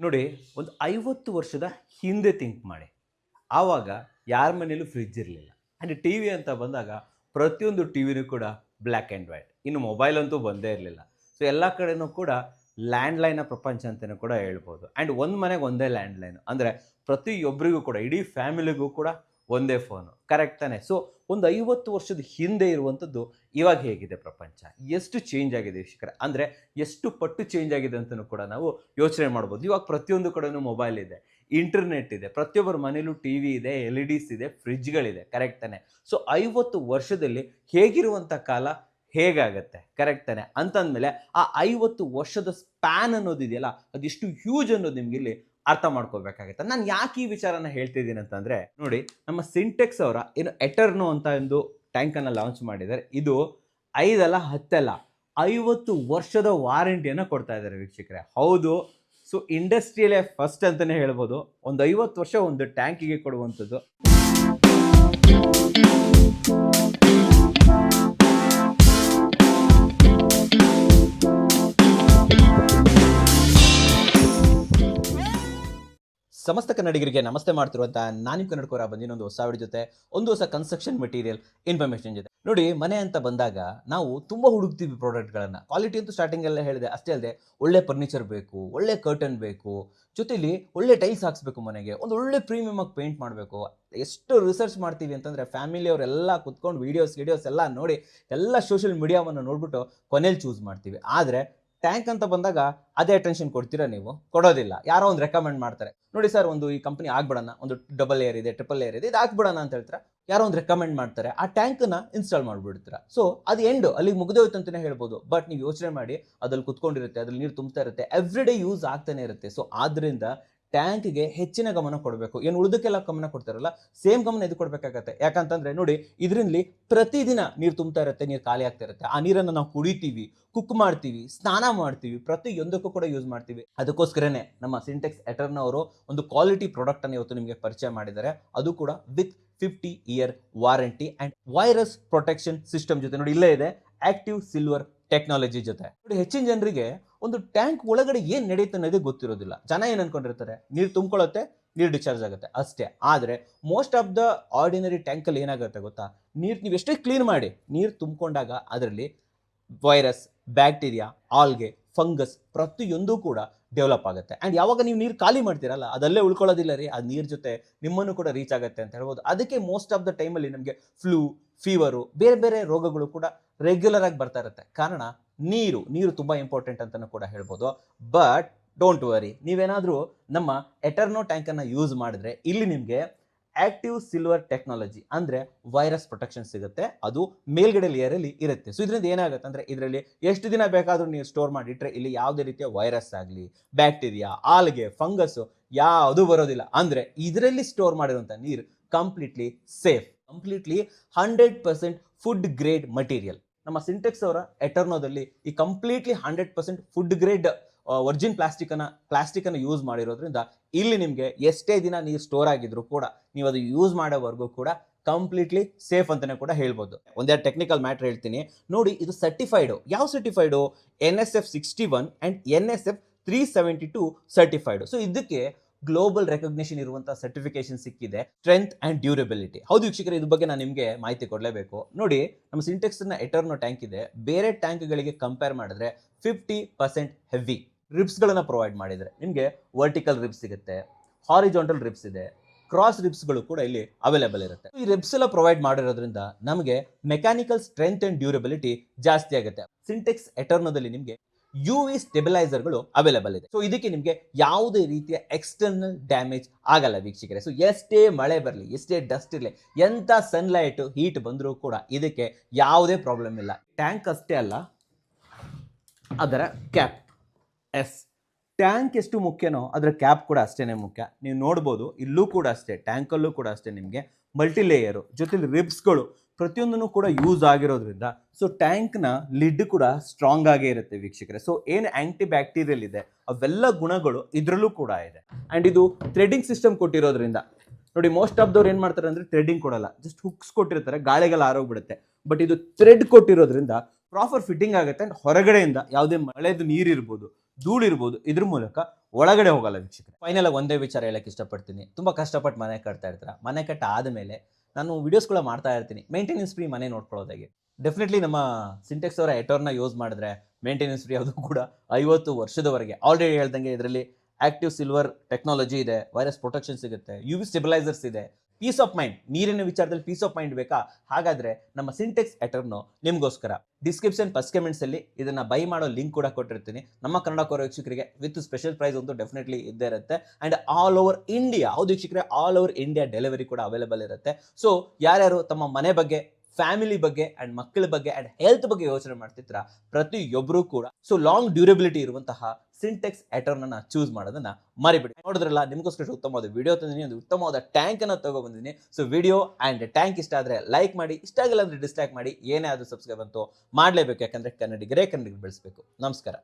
ನೋಡಿ, ಒಂದು 50 ವರ್ಷದ ಹಿಂದೆ ಥಿಂಕ್ ಮಾಡಿ. ಆವಾಗ ಯಾರ ಮನೇಲೂ ಫ್ರಿಡ್ಜ್ ಇರಲಿಲ್ಲ. ಆ್ಯಂಡ್ ಟಿವಿ ಅಂತ ಬಂದಾಗ ಪ್ರತಿಯೊಂದು ಟಿವಿನೂ ಕೂಡ ಬ್ಲ್ಯಾಕ್ ಆ್ಯಂಡ್ ವೈಟ್. ಇನ್ನು ಮೊಬೈಲ್ ಅಂತೂ ಬಂದೇ ಇರಲಿಲ್ಲ. ಸೊ ಎಲ್ಲ ಕಡೆನೂ ಕೂಡ ಲ್ಯಾಂಡ್‌ಲೈನ್ನ ಪ್ರಪಂಚ ಅಂತಲೂ ಕೂಡ ಹೇಳ್ಬೋದು. ಆ್ಯಂಡ್ ಒಂದು ಮನೆಗೆ ಒಂದೇ ಲ್ಯಾಂಡ್‌ಲೈನ್. ಅಂದರೆ ಪ್ರತಿಯೊಬ್ಬರಿಗೂ ಕೂಡ ಇಡೀ ಫ್ಯಾಮಿಲಿಗೂ ಕೂಡ ಒಂದೇ ಫೋನು. ಕರೆಕ್ಟ್ ತಾನೇ? ಸೊ ಒಂದು 50 ವರ್ಷದ ಹಿಂದೆ ಇರುವಂಥದ್ದು ಇವಾಗ ಹೇಗಿದೆ ಪ್ರಪಂಚ? ಎಷ್ಟು ಚೇಂಜ್ ಆಗಿದೆ ವೀಕ್ಷಕರೇ? ಅಂದರೆ ಎಷ್ಟು ಪಟ್ಟು ಚೇಂಜ್ ಆಗಿದೆ ಅಂತಲೂ ಕೂಡ ನಾವು ಯೋಚನೆ ಮಾಡ್ಬೋದು. ಇವಾಗ ಪ್ರತಿಯೊಂದು ಕಡೆನೂ ಮೊಬೈಲ್ ಇದೆ, ಇಂಟರ್ನೆಟ್ ಇದೆ, ಪ್ರತಿಯೊಬ್ಬರ ಮನೇಲೂ ಟಿವಿ ಇದೆ, LEDs ಇದೆ, ಫ್ರಿಡ್ಜ್ಗಳಿದೆ. ಕರೆಕ್ಟ್ ತಾನೇ? ಸೊ 50 ವರ್ಷದಲ್ಲಿ ಹೇಗಿರುವಂಥ ಕಾಲ ಹೇಗಾಗತ್ತೆ? ಕರೆಕ್ಟ್ ತಾನೇ? ಅಂತಂದಮೇಲೆ ಆ 50 ವರ್ಷದ ಸ್ಪ್ಯಾನ್ ಅನ್ನೋದಿದೆಯಲ್ಲ, ಅದೆಷ್ಟು ಹ್ಯೂಜ್ ಅನ್ನೋದು ನಿಮ್ಗೆ ಇಲ್ಲಿ ಅರ್ಥ ಮಾಡ್ಕೋಬೇಕಾಗುತ್ತೆ. ನಾನು ಯಾಕೆ ಈ ವಿಚಾರನ ಹೇಳ್ತಿದ್ದೀನಿ ಅಂತಂದ್ರೆ, ನೋಡಿ, ನಮ್ಮ ಸಿಂಟೆಕ್ಸ್ ಅವರ ಏನು ಎಟರ್ನೋ ಅಂತ ಒಂದು ಟ್ಯಾಂಕನ್ನು ಲಾಂಚ್ ಮಾಡಿದ್ದಾರೆ. ಇದು 5 ಅಲ್ಲ 10 ಅಲ್ಲ 50 ವರ್ಷದ ವಾರಂಟಿಯನ್ನು ಕೊಡ್ತಾ ಇದ್ದಾರೆ ವೀಕ್ಷಕರೇ. ಹೌದು, ಸೊ ಇಂಡಸ್ಟ್ರಿಯಲ್ಲೇ ಫಸ್ಟ್ ಅಂತಲೇ ಹೇಳ್ಬೋದು. ಒಂದು 50 ವರ್ಷ ಒಂದು ಟ್ಯಾಂಕಿಗೆ ಕೊಡುವಂಥದ್ದು. ಸಮಸ್ತ ಕನ್ನಡಿಗರಿಗೆ ನಮಸ್ತೆ ಮಾಡ್ತಿರುವಂಥ ನಾನು ಕನ್ನಡಕೋರ ಬಂದಿನೊಂದು ಹೊಸ ವಿಡಿಯೋ ಜೊತೆ, ಒಂದು ಹೊಸ ಕನ್ಸ್ಟ್ರಕ್ಷನ್ ಮೆಟೀರಿಯಲ್ ಇನ್ಫಾರ್ಮೇಷನ್ ಜೊತೆ. ನೋಡಿ, ಮನೆ ಅಂತ ಬಂದಾಗ ನಾವು ತುಂಬ ಹುಡುಕ್ತೀವಿ ಪ್ರಾಡಕ್ಟ್ಗಳನ್ನು. ಕ್ವಾಲಿಟಿ ಅಂತೂ ಸ್ಟಾರ್ಟಿಂಗಲ್ಲೇ ಹೇಳಿದೆ. ಅಷ್ಟೇ ಅಲ್ಲದೆ ಒಳ್ಳೆ ಫರ್ನಿಚರ್ ಬೇಕು, ಒಳ್ಳೆ ಕರ್ಟನ್ ಬೇಕು, ಜೊತೆಲಿ ಒಳ್ಳೆ ಟೈಲ್ಸ್ ಹಾಕ್ಸ್ಬೇಕು, ಮನೆಗೆ ಒಂದು ಒಳ್ಳೆ ಪ್ರೀಮಿಯಮ್ ಆಗಿ ಪೇಂಟ್ ಮಾಡಬೇಕು. ಎಷ್ಟು ರಿಸರ್ಚ್ ಮಾಡ್ತೀವಿ ಅಂತಂದರೆ, ಫ್ಯಾಮಿಲಿಯವರೆಲ್ಲ ಕುತ್ಕೊಂಡು ವೀಡಿಯೋಸ್ ಎಲ್ಲ ನೋಡಿ, ಎಲ್ಲ ಸೋಷಿಯಲ್ ಮೀಡಿಯಾವನ್ನು ನೋಡ್ಬಿಟ್ಟು ಕೊನೆಯಲ್ಲಿ ಚೂಸ್ ಮಾಡ್ತೀವಿ. ಆದರೆ ಟ್ಯಾಂಕ್ ಅಂತ ಬಂದಾಗ ಅದೇ ಅಟೆನ್ಷನ್ ಕೊಡ್ತೀರಾ ನೀವು? ಕೊಡೋದಿಲ್ಲ. ಯಾರೋ ಒಂದು ರೆಕಮೆಂಡ್ ಮಾಡ್ತಾರೆ, ನೋಡಿ ಸರ್ ಒಂದು ಈ ಕಂಪನಿ ಆಗ್ಬಿಡೋಣ, ಒಂದು ಡಬಲ್ ಏರ್ ಇದೆ, ಟ್ರಿಪಲ್ ಏರ್ ಇದೆ, ಇದು ಹಾಕ್ಬಿಡೋಣ ಅಂತ ಹೇಳ್ತಾರೆ. ಯಾರೋ ಒಂದು ರೆಕಮೆಂಡ್ ಮಾಡ್ತಾರೆ, ಆ ಟ್ಯಾಂಕನ್ನು ಇನ್ಸ್ಟಾಲ್ ಮಾಡಿಬಿಡ್ತೀರಾ. ಸೊ ಅದು ಎಂಡು, ಅಲ್ಲಿಗೆ ಮುಗಿದೋಯ್ತು ಅಂತಲೇ ಹೇಳ್ಬೋದು. ಬಟ್ ನೀವು ಯೋಚನೆ ಮಾಡಿ, ಅದ್ರಲ್ಲಿ ಕುತ್ಕೊಂಡಿರುತ್ತೆ, ಅದ್ರಲ್ಲಿ ನೀರು ತುಂಬ್ತಾ ಇರುತ್ತೆ, ಎವ್ರಿ ಡೇ ಯೂಸ್ ಆಗ್ತಾನೆ ಇರುತ್ತೆ. ಸೊ ಆದ್ದರಿಂದ ಟ್ಯಾಂಕ್ಗೆ ಹೆಚ್ಚಿನ ಗಮನ ಕೊಡಬೇಕು. ಏನು ಉಳಿದಕ್ಕೆಲ್ಲ ಗಮನ ಕೊಡ್ತಾರಲ್ಲ, ಸೇಮ್ ಗಮನ ಇದು ಕೊಡಬೇಕಾಗತ್ತೆ. ಯಾಕಂತಂದ್ರೆ ನೋಡಿ, ಇದರಲ್ಲಿ ಪ್ರತಿದಿನ ನೀರು ತುಂಬ್ತಾ ಇರುತ್ತೆ, ನೀರು ಖಾಲಿ ಆಗ್ತಾ ಇರುತ್ತೆ. ಆ ನೀರನ್ನು ನಾವು ಕುಡಿತೀವಿ, ಕುಕ್ ಮಾಡ್ತೀವಿ, ಸ್ನಾನ ಮಾಡ್ತೀವಿ, ಪ್ರತಿಯೊಂದಕ್ಕೂ ಕೂಡ ಯೂಸ್ ಮಾಡ್ತೀವಿ. ಅದಕ್ಕೋಸ್ಕರನೇ ನಮ್ಮ ಸಿಂಟೆಕ್ಸ್ ಎಟರ್ನೋ ಅವರು ಒಂದು ಕ್ವಾಲಿಟಿ ಪ್ರಾಡಕ್ಟ್ ಅನ್ನು ಇವತ್ತು ನಿಮಗೆ ಪರಿಚಯ ಮಾಡಿದ್ದಾರೆ. ಅದು ಕೂಡ with 50 year warranty and virus protection system ಜೊತೆ. ನೋಡಿ, ಇಲ್ಲೇ ಇದೆ ಆಕ್ಟಿವ್ ಸಿಲ್ವರ್ ಟೆಕ್ನಾಲಜಿ ಜೊತೆ. ನೋಡಿ, ಹೆಚ್ಚಿನ ಜನರಿಗೆ ಒಂದು ಟ್ಯಾಂಕ್ ಒಳಗಡೆ ಏನು ನಡೆಯುತ್ತೆ ಅನ್ನೋದೇ ಗೊತ್ತಿರೋದಿಲ್ಲ. ಜನ ಏನು ಅನ್ಕೊಂಡಿರ್ತಾರೆ, ನೀರು ತುಂಬ್ಕೊಳ್ಳುತ್ತೆ, ನೀರು ಡಿಸ್ಚಾರ್ಜ್ ಆಗುತ್ತೆ ಅಷ್ಟೇ. ಆದರೆ ಮೋಸ್ಟ್ ಆಫ್ ದ ಆರ್ಡಿನರಿ ಟ್ಯಾಂಕಲ್ಲಿ ಏನಾಗುತ್ತೆ ಗೊತ್ತಾ, ನೀವು ಎಷ್ಟೇ ಕ್ಲೀನ್ ಮಾಡಿ, ನೀರು ತುಂಬಿಕೊಂಡಾಗ ಅದರಲ್ಲಿ ವೈರಸ್, ಬ್ಯಾಕ್ಟೀರಿಯಾ, ಆಲ್ಗೆ, ಫಂಗಸ್ ಪ್ರತಿಯೊಂದು ಕೂಡ ಡೆವಲಪ್ ಆಗುತ್ತೆ. ಆ್ಯಂಡ್ ಯಾವಾಗ ನೀವು ನೀರು ಖಾಲಿ ಮಾಡ್ತೀರಲ್ಲ, ಅದಲ್ಲೇ ಉಳ್ಕೊಳ್ಳೋದಿಲ್ಲ ರೀ, ಆ ನೀರು ಜೊತೆ ನಿಮ್ಮನ್ನು ಕೂಡ ರೀಚ್ ಆಗುತ್ತೆ ಅಂತ ಹೇಳ್ಬೋದು. ಅದಕ್ಕೆ ಮೋಸ್ಟ್ ಆಫ್ ದ ಟೈಮಲ್ಲಿ ನಮಗೆ ಫ್ಲೂ, ಫೀವರು, ಬೇರೆ ಬೇರೆ ರೋಗಗಳು ಕೂಡ ರೆಗ್ಯುಲರ್ ಆಗಿ ಬರ್ತಾ ಇರುತ್ತೆ. ಕಾರಣ ನೀರು ತುಂಬ ಇಂಪಾರ್ಟೆಂಟ್ ಅಂತಲೂ ಕೂಡ ಹೇಳ್ಬೋದು. ಬಟ್ ಡೋಂಟ್ ವರಿ, ನೀವೇನಾದರೂ ನಮ್ಮ ಎಟರ್ನೋ ಟ್ಯಾಂಕನ್ನು ಯೂಸ್ ಮಾಡಿದ್ರೆ ಇಲ್ಲಿ ನಿಮಗೆ ಆಕ್ಟಿವ್ ಸಿಲ್ವರ್ ಟೆಕ್ನಾಲಜಿ ಅಂದರೆ ವೈರಸ್ ಪ್ರೊಟೆಕ್ಷನ್ ಸಿಗುತ್ತೆ. ಅದು ಮೇಲ್ಗಡೆ ಲೇಯರಲ್ಲಿ ಇರುತ್ತೆ. ಸೊ ಇದರಿಂದ ಏನಾಗುತ್ತೆ ಅಂದರೆ, ಇದರಲ್ಲಿ ಎಷ್ಟು ದಿನ ಬೇಕಾದರೂ ನೀವು ಸ್ಟೋರ್ ಮಾಡಿಟ್ರೆ ಇಲ್ಲಿ ಯಾವುದೇ ರೀತಿಯ ವೈರಸ್ ಆಗಲಿ, ಬ್ಯಾಕ್ಟೀರಿಯಾ, ಆಲ್ಗೆ, ಫಂಗಸ್ಸು ಯಾವುದೂ ಬರೋದಿಲ್ಲ. ಅಂದರೆ ಇದರಲ್ಲಿ ಸ್ಟೋರ್ ಮಾಡಿರುವಂಥ ನೀರು completely safe, completely 100% food grade material. ನಮ್ಮ ಸಿಂಟೆಕ್ಸ್ ಅವರ ಎಟರ್ನೋದಲ್ಲಿ ಈ ಕಂಪ್ಲೀಟ್ಲಿ 100% ಫುಡ್ ಗ್ರೇಡ್ ವರ್ಜಿನ್ ಪ್ಲಾಸ್ಟಿಕನ್ನು ಯೂಸ್ ಮಾಡಿರೋದ್ರಿಂದ ಇಲ್ಲಿ ನಿಮಗೆ ಎಷ್ಟೇ ದಿನ ನೀರು ಸ್ಟೋರ್ ಆಗಿದ್ರು ಕೂಡ ನೀವು ಅದು ಯೂಸ್ ಮಾಡೋವರೆಗೂ ಕೂಡ ಕಂಪ್ಲೀಟ್ಲಿ ಸೇಫ್ ಅಂತಲೇ ಕೂಡ ಹೇಳ್ಬೋದು. ಒಂದೆರಡು ಟೆಕ್ನಿಕಲ್ ಮ್ಯಾಟ್ರ್ ಹೇಳ್ತೀನಿ ನೋಡಿ. ಇದು ಸರ್ಟಿಫೈಡು. ಯಾವ certified? NSF 61 and NSF 372 certified. So ಇದಕ್ಕೆ ಗ್ಲೋಬಲ್ ರೆಕಗ್ನಿಷನ್ ಇರುವಂಥ ಸರ್ಟಿಫಿಕೇಶನ್ ಸಿಕ್ಕಿದೆ, ಸ್ಟ್ರೆಂತ್ ಆ್ಯಂಡ್ ಡ್ಯೂರಬಿಲಿಟಿ. ಹೌದು ವೀಕ್ಷಕರೇ, ಇದ್ರ ಬಗ್ಗೆ ನಾನು ನಿಮಗೆ ಮಾಹಿತಿ ಕೊಡಲೇಬೇಕು. ನೋಡಿ, ನಮ್ಮ ಸಿಂಟೆಕ್ಸ್ನ ಎಟರ್ನೋ ಟ್ಯಾಂಕ್ ಇದೆ, ಬೇರೆ ಟ್ಯಾಂಕ್ಗಳಿಗೆ ಕಂಪೇರ್ ಮಾಡಿದ್ರೆ 50% ಹೆವಿ. ರಿಬ್ಸ್ಗಳನ್ನು ಪ್ರೊವೈಡ್ ಮಾಡಿದರೆ ನಿಮಗೆ ವರ್ಟಿಕಲ್ ರಿಬ್ಸ್ ಸಿಗುತ್ತೆ, ಹಾರಿಜಾಂಟಲ್ ರಿಬ್ಸ್ ಇದೆ, ಕ್ರಾಸ್ ರಿಬ್ಸ್ಗಳು ಕೂಡ ಇಲ್ಲಿ ಅವೈಲೇಬಲ್ ಇರುತ್ತೆ. ಈ ರಿಬ್ಸ್ ಎಲ್ಲ ಪ್ರೊವೈಡ್ ಮಾಡಿರೋದ್ರಿಂದ ನಮಗೆ ಮೆಕ್ಯಾನಿಕಲ್ ಸ್ಟ್ರೆಂತ್ ಆ್ಯಂಡ್ ಡ್ಯೂರಬಿಲಿಟಿ ಜಾಸ್ತಿ ಆಗುತ್ತೆ. ಸಿಂಟೆಕ್ಸ್ ಎಟರ್ನೋದಲ್ಲಿ ನಿಮಗೆ UV ಸ್ಟೆಬಿಲೈಸರ್ಗಳು ಅವೈಲೇಬಲ್ ಇದೆ. ಸೊ ಇದಕ್ಕೆ ನಿಮಗೆ ಯಾವುದೇ ರೀತಿಯ ಎಕ್ಸ್ಟರ್ನಲ್ ಡ್ಯಾಮೇಜ್ ಆಗಲ್ಲ ವೀಕ್ಷಕರೇ. ಸೊ ಎಷ್ಟೇ ಮಳೆ ಬರಲಿ, ಎಷ್ಟೇ ಡಸ್ಟ್ ಇರಲಿ, ಎಂಥ ಸನ್ಲೈಟ್ ಹೀಟ್ ಬಂದರೂ ಕೂಡ ಇದಕ್ಕೆ ಯಾವುದೇ ಪ್ರಾಬ್ಲಮ್ ಇಲ್ಲ. ಟ್ಯಾಂಕ್ ಅಷ್ಟೇ ಅಲ್ಲ, ಅದರ ಕ್ಯಾಪ್. ಟ್ಯಾಂಕ್ ಎಷ್ಟು ಮುಖ್ಯನೋ ಅದರ ಕ್ಯಾಪ್ ಕೂಡ ಅಷ್ಟೇ ಮುಖ್ಯ. ನೀವು ನೋಡ್ಬೋದು, ಇಲ್ಲೂ ಕೂಡ ಅಷ್ಟೇ, ಟ್ಯಾಂಕಲ್ಲೂ ಕೂಡ ಅಷ್ಟೇ ನಿಮಗೆ ಮಲ್ಟಿ ಲೇಯರು ಜೊತೆಲಿ ರಿಬ್ಸ್ಗಳು ಪ್ರತಿಯೊಂದನ್ನು ಕೂಡ ಯೂಸ್ ಆಗಿರೋದ್ರಿಂದ ಸೊ ಟ್ಯಾಂಕ್ನ ಲಿಡ್ ಕೂಡ ಸ್ಟ್ರಾಂಗ್ ಆಗೇ ಇರುತ್ತೆ ವೀಕ್ಷಕರೇ. ಸೊ ಏನು ಆಂಟಿ ಬ್ಯಾಕ್ಟೀರಿಯಲ್ ಇದೆ ಅವೆಲ್ಲ ಗುಣಗಳು ಇದರಲ್ಲೂ ಕೂಡ ಇದೆ. ಆ್ಯಂಡ್ ಇದು ಥ್ರೆಡಿಂಗ್ ಸಿಸ್ಟಮ್ ಕೊಟ್ಟಿರೋದ್ರಿಂದ ನೋಡಿ, ಮೋಸ್ಟ್ ಆಫ್ ದವ್ರು ಏನು ಮಾಡ್ತಾರೆ ಅಂದರೆ ಥ್ರೆಡಿಂಗ್ ಕೊಡಲ್ಲ, ಜಸ್ಟ್ ಹುಕ್ಸ್ ಕೊಟ್ಟಿರ್ತಾರೆ, ಗಾಳಿಗೆಲ್ಲ ಆರೋಗ್ಬಿಡುತ್ತೆ. ಬಟ್ ಇದು ಥ್ರೆಡ್ ಕೊಟ್ಟಿರೋದ್ರಿಂದ ಪ್ರಾಪರ್ ಫಿಟ್ಟಿಂಗ್ ಆಗುತ್ತೆ. ಆ್ಯಂಡ್ ಹೊರಗಡೆಯಿಂದ ಯಾವುದೇ ಮಳೆದು ನೀರಿರ್ಬೋದು, ಧೂಳಿರ್ಬೋದು, ಇದ್ರ ಮೂಲಕ ಒಳಗಡೆ ಹೋಗಲ್ಲ ವೀಕ್ಷಕರೇ. ಫೈನಲ್ ಆಗಿ ಒಂದೇ ವಿಚಾರ ಹೇಳಕ್ಕೆ ಇಷ್ಟಪಡ್ತೀನಿ. ತುಂಬಾ ಕಷ್ಟಪಟ್ಟು ಮನೆ ಕಟ್ತಾ ಇರ್ತೀರಾ. ಮನೆ ಕಟ್ಟ ಆದಮೇಲೆ ನಾನು ವಿಡಿಯೋಸ್ ಕೂಡ ಮಾಡ್ತಾ ಇರ್ತೀನಿ. ಮೇಂಟೆನೆನ್ಸ್ ಫ್ರೀ ಮನೆ ನೋಡ್ಕೊಳ್ಳೋದು ಹೇಗೆ? ಡೆಫಿನೆಟ್ಲಿ ನಮ್ಮ ಸಿಂಟೆಕ್ಸ್ ಅವರ ಎಟರ್ನ ಯೂಸ್ ಮಾಡಿದ್ರೆ ಮೇಂಟೆನೆನ್ಸ್ ಫ್ರೀ, ಅದು ಕೂಡ 50 ವರ್ಷದವರೆಗೆ. ಆಲ್ರೆಡಿ ಹೇಳ್ದಂಗೆ ಇದರಲ್ಲಿ ಆಕ್ಟಿವ್ ಸಿಲ್ವರ್ ಟೆಕ್ನಾಲಜಿ ಇದೆ, ವೈರಸ್ ಪ್ರೊಟೆಕ್ಷನ್ ಸಿಗುತ್ತೆ, ಯುವಿ ಸ್ಟೆಬಿಲೈಸರ್ಸ್ ಇದೆ. ಪೀಸ್ ಆಫ್ ಮೈಂಡ್, ನೀರಿನ ವಿಚಾರದಲ್ಲಿ ಪೀಸ್ ಆಫ್ ಮೈಂಡ್ ಬೇಕಾ? ಹಾಗಾದ್ರೆ ನಮ್ಮ ಸಿಂಟೆಕ್ಸ್ ಎಟರ್ನೋ ನಿಮಗೋಸ್ಕರ. ಡಿಸ್ಕ್ರಿಪ್ಷನ್ ಫಸ್ಟ್ ಕಮೆಂಟ್ಸ್ ಅಲ್ಲಿ ಇದನ್ನ ಬೈ ಮಾಡೋ ಲಿಂಕ್ ಕೂಡ ಕೊಟ್ಟಿರ್ತೀನಿ. ನಮ್ಮ ಕನ್ನಡ ಕೋರ ವೀಕ್ಷಕರಿಗೆ ವಿತ್ ಸ್ಪೆಷಲ್ ಪ್ರೈಸ್ ಅಂತೂ ಡೆಫಿನೆಟ್ಲಿ ಇದ್ದೇ ಇರುತ್ತೆ. ಅಂಡ್ ಆಲ್ ಓವರ್ ಇಂಡಿಯಾ, ಹೌದು ವೀಕ್ಷಕರೇ, ಆಲ್ ಓವರ್ ಇಂಡಿಯಾ ಡೆಲಿವರಿ ಕೂಡ ಅವೈಲೇಬಲ್ ಇರುತ್ತೆ. ಸೊ ಯಾರ್ಯಾರು ತಮ್ಮ ಮನೆ ಬಗ್ಗೆ, ಫ್ಯಾಮಿಲಿ ಬಗ್ಗೆ ಅಂಡ್ ಮಕ್ಕಳ ಬಗ್ಗೆ ಅಂಡ್ ಹೆಲ್ತ್ ಬಗ್ಗೆ ಯೋಚನೆ ಮಾಡ್ತಿದ್ರ ಪ್ರತಿಯೊಬ್ಬರು ಕೂಡ ಸೊ ಲಾಂಗ್ ಡ್ಯೂರಬಿಲಿಟಿ ಇರುವಂತಹ ಸಿಂಟೆಕ್ಸ್ ಎಟರ್ನ ಚೂಸ್ ಮಾಡೋದನ್ನ ಮರಿಬಿಡಿ. ನೋಡಿದ್ರಲ್ಲ, ನಿಮಗೋಸ್ಕರ ಉತ್ತಮವಾದ ವಿಡಿಯೋ ತಂದಿನಿ, ಒಂದು ಉತ್ತಮವಾದ ಟ್ಯಾಂಕ್ ಅನ್ನ ತಗೊಬಂದಿನಿ. ಸೊ ವಿಡಿಯೋ ಅಂಡ್ ಟ್ಯಾಂಕ್ ಇಷ್ಟ ಆದ್ರೆ ಲೈಕ್ ಮಾಡಿ, ಇಷ್ಟ ಆಗಿಲ್ಲ ಅಂದ್ರೆ ಡಿಸ್ಲೈಕ್ ಮಾಡಿ. ಏನೇ ಆದ್ರೂ ಸಬ್ಸ್ಕ್ರೈಬ್ ಅಂತೂ ಮಾಡಲೇಬೇಕು, ಯಾಕಂದ್ರೆ ಕನ್ನಡಿಗರೇ ಕನ್ನಡಿಗರು ಬೆಳೆಸಬೇಕು. ನಮಸ್ಕಾರ.